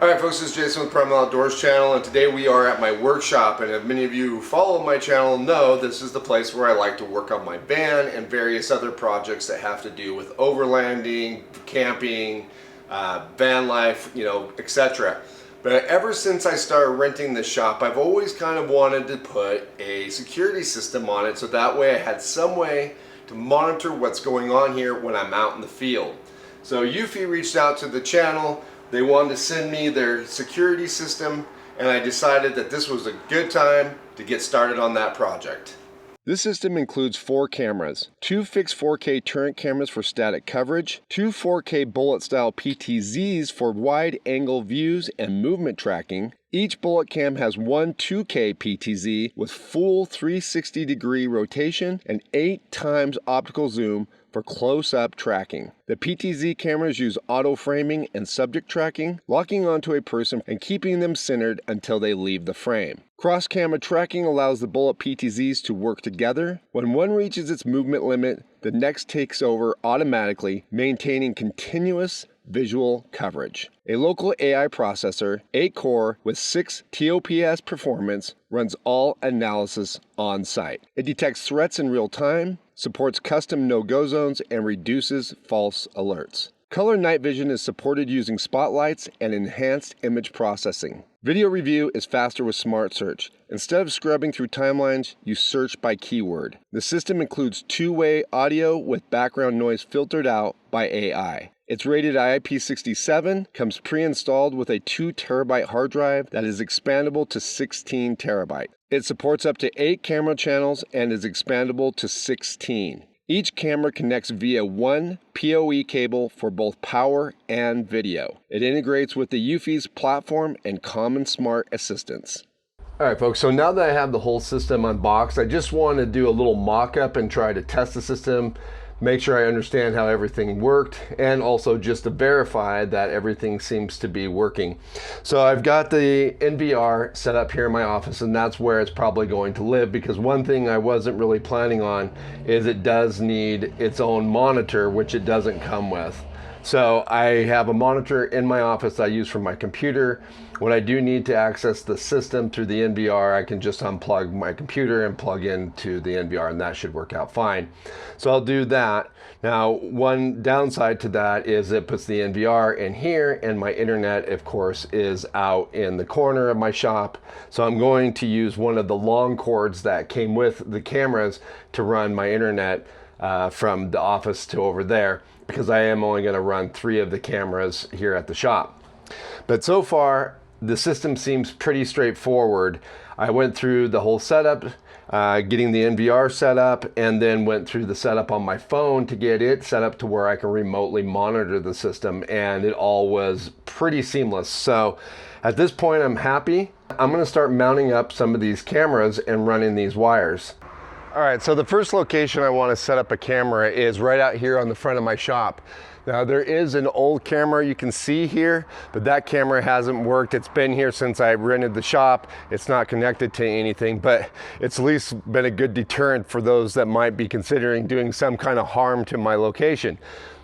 Alright folks, this is Jason with Primal Outdoors channel, and today we are at my workshop. And if many of you who follow my channel know, this is the place where I like to work on my van and various other projects that have to do with overlanding, camping, van life, etc. But ever since I started renting this shop, I've always kind of wanted to put a security system on it, so that way I had some way to monitor what's going on here when I'm out in the field. So Eufy reached out to the channel. They wanted to send me their security system, and I decided that this was a good time to get started on that project. This system includes 4 cameras, 2 fixed 4K turret cameras for static coverage, 2 4K bullet style PTZs for wide angle views and movement tracking. Each bullet cam has 1 2K PTZ with full 360 degree rotation and 8 times optical zoom for close-up tracking. The PTZ cameras use auto framing and subject tracking, locking onto a person and keeping them centered until they leave the frame. Cross-camera tracking allows the bullet PTZs to work together. When one reaches its movement limit, the next takes over automatically, maintaining continuous visual coverage. A local AI processor, 8-core with 6 TOPS performance, runs all analysis on site. It detects threats in real time, supports custom no-go zones, and reduces false alerts. Color night vision is supported using spotlights and enhanced image processing. Video review is faster with Smart Search. Instead of scrubbing through timelines, you search by keyword. The system includes 2-way audio with background noise filtered out by AI. It's rated IP67, comes pre-installed with a 2 terabyte hard drive that is expandable to 16 terabyte. It supports up to 8 camera channels and is expandable to 16. Each camera connects via 1 PoE cable for both power and video. It integrates with the Eufy's platform and common smart assistants. Alright folks, so now that I have the whole system unboxed, I just want to do a little mock-up and try to test the system, make sure I understand how everything worked, and also just to verify that everything seems to be working. So I've got the NVR set up here in my office, and that's where it's probably going to live, because one thing I wasn't really planning on is it does need its own monitor, which it doesn't come with. So I have a monitor in my office I use for my computer. When I do need to access the system through the NVR, I can just unplug my computer and plug into the NVR, and that should work out fine. So I'll do that. Now, one downside to that is it puts the NVR in here, and my internet, of course, is out in the corner of my shop. So I'm going to use one of the long cords that came with the cameras to run my internet from the office to over there, because I am only going to run 3 of the cameras here at the shop. But so far, the system seems pretty straightforward. I went through the whole setup, getting the NVR set up, and then went through the setup on my phone to get it set up to where I can remotely monitor the system, and it all was pretty seamless. So at this point, I'm happy. I'm going to start mounting up some of these cameras and running these wires. All right, so the first location I want to set up a camera is right out here on the front of my shop. Now there is an old camera you can see here, but that camera hasn't worked. It's been here since I rented the shop. It's not connected to anything, but it's at least been a good deterrent for those that might be considering doing some kind of harm to my location.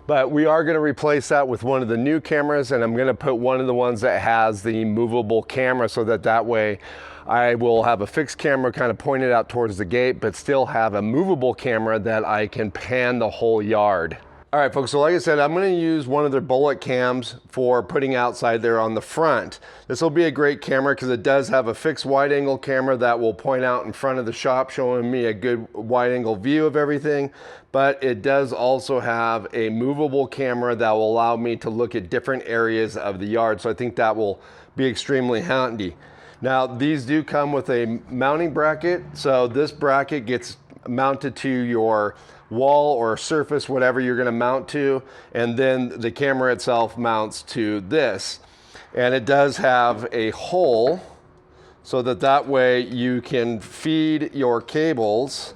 But we are going to replace that with one of the new cameras, and I'm going to put one of the ones that has the movable camera, so that way I will have a fixed camera kind of pointed out towards the gate, but still have a movable camera that I can pan the whole yard. All right, folks, so like I said, I'm going to use one of their bullet cams for putting outside there on the front. This will be a great camera because it does have a fixed wide angle camera that will point out in front of the shop, showing me a good wide angle view of everything. But it does also have a movable camera that will allow me to look at different areas of the yard. So I think that will be extremely handy. Now, these do come with a mounting bracket. So this bracket gets mounted to your wall or surface, whatever you're going to mount to, and then the camera itself mounts to this. And it does have a hole so that way you can feed your cables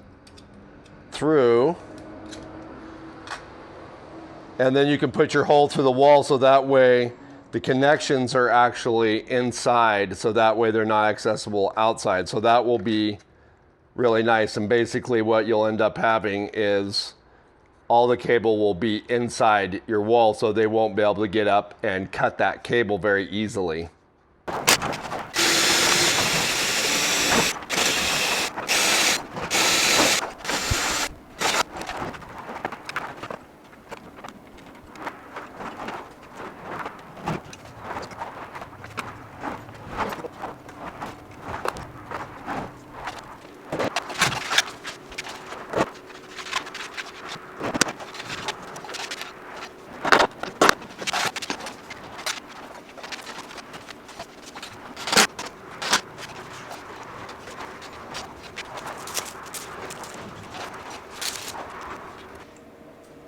through, and then you can put your hole through the wall, so that way the connections are actually inside, so that way they're not accessible outside. So that will be really nice. And basically what you'll end up having is all the cable will be inside your wall, so they won't be able to get up and cut that cable very easily.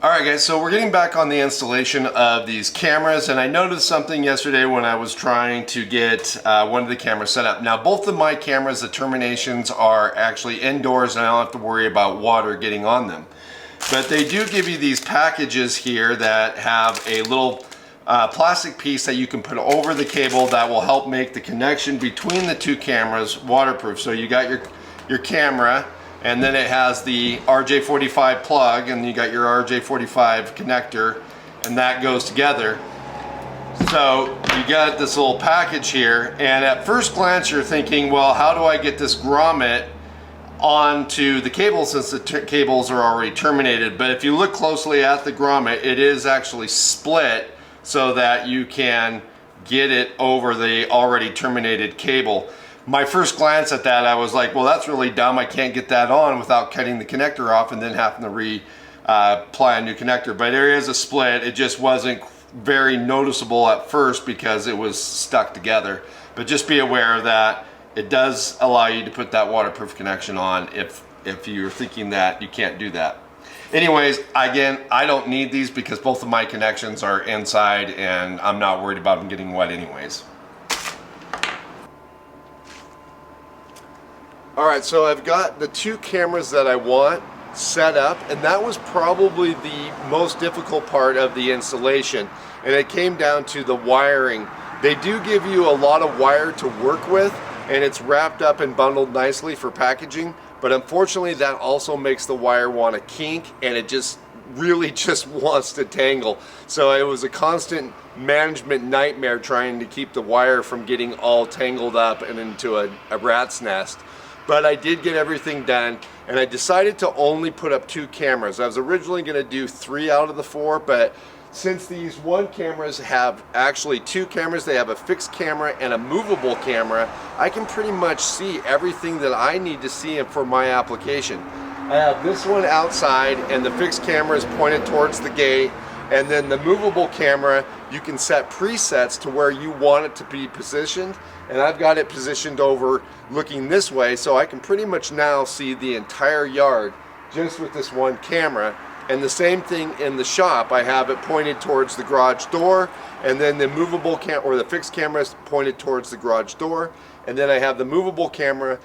Alright guys, so we're getting back on the installation of these cameras, and I noticed something yesterday when I was trying to get one of the cameras set up. Now both of my cameras, the terminations are actually indoors and I don't have to worry about water getting on them. But they do give you these packages here that have a little plastic piece that you can put over the cable that will help make the connection between the two cameras waterproof. So you got your camera, and then it has the RJ45 plug, and you got your RJ45 connector, and that goes together. So you got this little package here, and at first glance you're thinking, well, how do I get this grommet onto the cable since the cables are already terminated? But if you look closely at the grommet, it is actually split so that you can get it over the already terminated cable. My first glance at that, I was like, well, that's really dumb. I can't get that on without cutting the connector off and then having to apply a new connector. But there is a split. It just wasn't very noticeable at first because it was stuck together. But just be aware that it does allow you to put that waterproof connection on if you're thinking that you can't do that. Anyways, again, I don't need these because both of my connections are inside and I'm not worried about them getting wet anyways. Alright, so I've got the two cameras that I want set up, and that was probably the most difficult part of the installation, and it came down to the wiring. They do give you a lot of wire to work with, and it's wrapped up and bundled nicely for packaging, but unfortunately that also makes the wire want to kink, and it just really just wants to tangle. So it was a constant management nightmare trying to keep the wire from getting all tangled up and into a rat's nest. But I did get everything done, and I decided to only put up two cameras. I was originally going to do 3 out of the 4, but since these one cameras have actually 2 cameras, they have a fixed camera and a movable camera, I can pretty much see everything that I need to see for my application. I have this one outside, and the fixed camera is pointed towards the gate, and then the movable camera, you can set presets to where you want it to be positioned, and I've got it positioned over looking this way, so I can pretty much now see the entire yard just with this one camera. And the same thing in the shop, I have it pointed towards the garage door, and then the movable or the fixed camera is pointed towards the garage door, and then I have the movable camera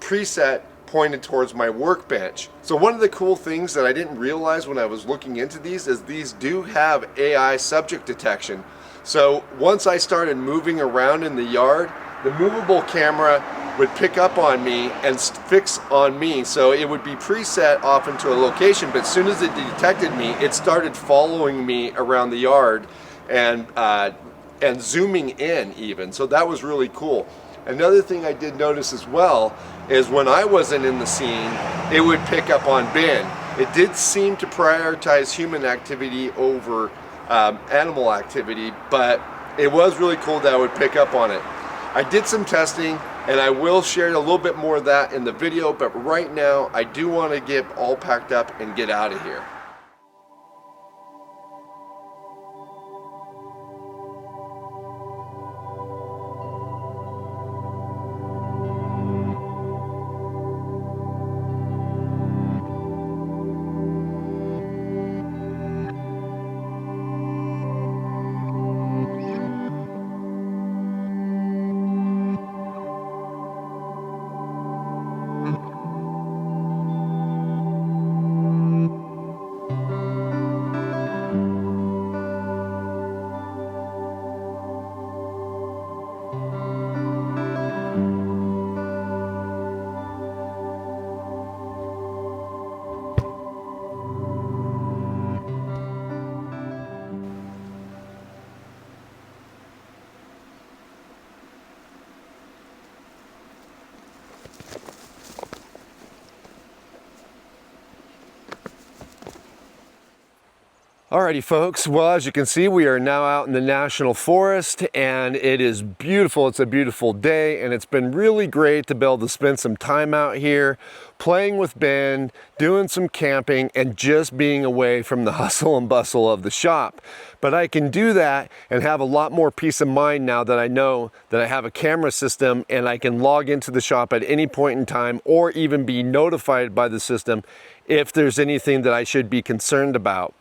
preset pointed towards my workbench. So one of the cool things that I didn't realize when I was looking into these is these do have AI subject detection. So once I started moving around in the yard, the movable camera would pick up on me and fix on me. So it would be preset off into a location, but as soon as it detected me, it started following me around the yard and zooming in even. So that was really cool. Another thing I did notice as well is when I wasn't in the scene, it would pick up on Ben. It did seem to prioritize human activity over animal activity, but it was really cool that I would pick up on it. I did some testing, and I will share a little bit more of that in the video, but right now I do want to get all packed up and get out of here. Alrighty folks, well as you can see we are now out in the National Forest and it is beautiful. It's a beautiful day and it's been really great to be able to spend some time out here playing with Ben, doing some camping and just being away from the hustle and bustle of the shop. But I can do that and have a lot more peace of mind now that I know that I have a camera system and I can log into the shop at any point in time or even be notified by the system if there's anything that I should be concerned about.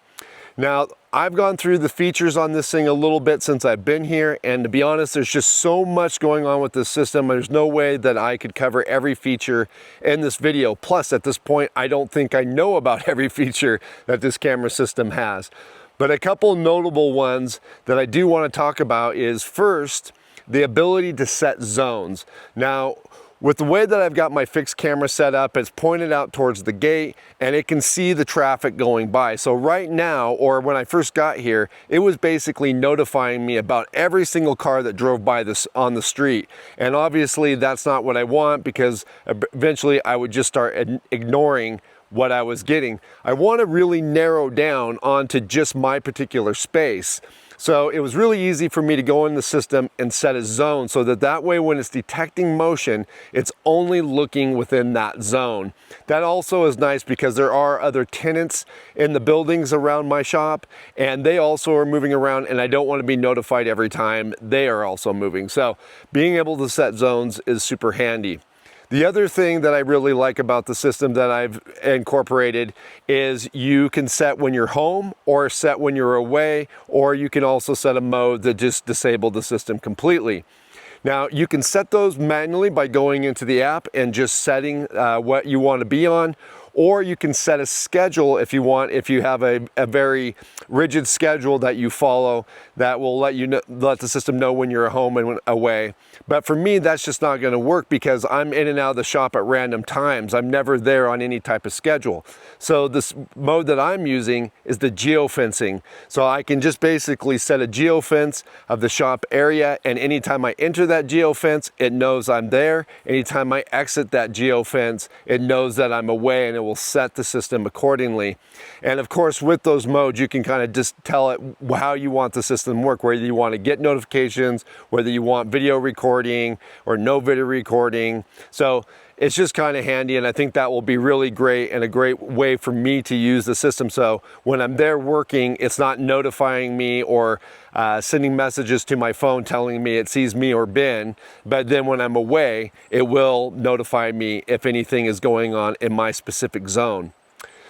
Now, I've gone through the features on this thing a little bit since I've been here, and to be honest, there's just so much going on with this system. There's no way that I could cover every feature in this video. Plus, at this point, I don't think I know about every feature that this camera system has. But a couple notable ones that I do want to talk about is first, the ability to set zones. Now, with the way that I've got my fixed camera set up, it's pointed out towards the gate and it can see the traffic going by. So right now, or when I first got here, it was basically notifying me about every single car that drove by this on the street. And obviously that's not what I want because eventually I would just start ignoring what I was getting. I want to really narrow down onto just my particular space. So it was really easy for me to go in the system and set a zone so that way when it's detecting motion, it's only looking within that zone. That also is nice because there are other tenants in the buildings around my shop and they also are moving around and I don't want to be notified every time they are also moving. So being able to set zones is super handy. The other thing that I really like about the system that I've incorporated is you can set when you're home or set when you're away, or you can also set a mode that just disables the system completely. Now you can set those manually by going into the app and just setting what you want to be on, or you can set a schedule if you want, if you have a very rigid schedule that you follow that will let the system know when you're home and when away. But for me, that's just not going to work because I'm in and out of the shop at random times. I'm never there on any type of schedule. So this mode that I'm using is the geofencing. So I can just basically set a geofence of the shop area, and anytime I enter that geofence, it knows I'm there. Anytime I exit that geofence, it knows that I'm away and it will set the system accordingly. And of course, with those modes, you can kind of just tell it how you want the system to work, whether you want to get notifications, whether you want video recording or no video recording. So it's just kind of handy, and I think that will be really great and a great way for me to use the system. So when I'm there working, it's not notifying me or sending messages to my phone telling me it sees me or Ben, but then when I'm away, it will notify me if anything is going on in my specific zone.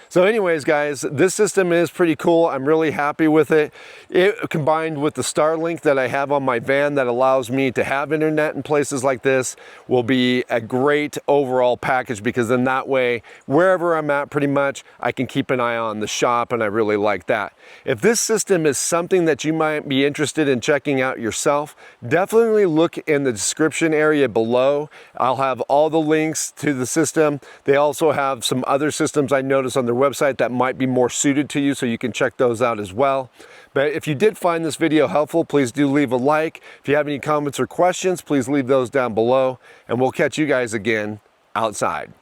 So anyways, guys, this system is pretty cool. I'm really happy with it. It combined with the Starlink that I have on my van that allows me to have internet in places like this will be a great overall package, because then that way, wherever I'm at pretty much, I can keep an eye on the shop, and I really like that. If this system is something that you might be interested in checking out yourself, definitely look in the description area below. I'll have all the links to the system. They also have some other systems I noticed on their website that might be more suited to you, so you can check those out as well. But if you did find this video helpful, please do leave a like. If you have any comments or questions, please leave those down below, and we'll catch you guys again outside.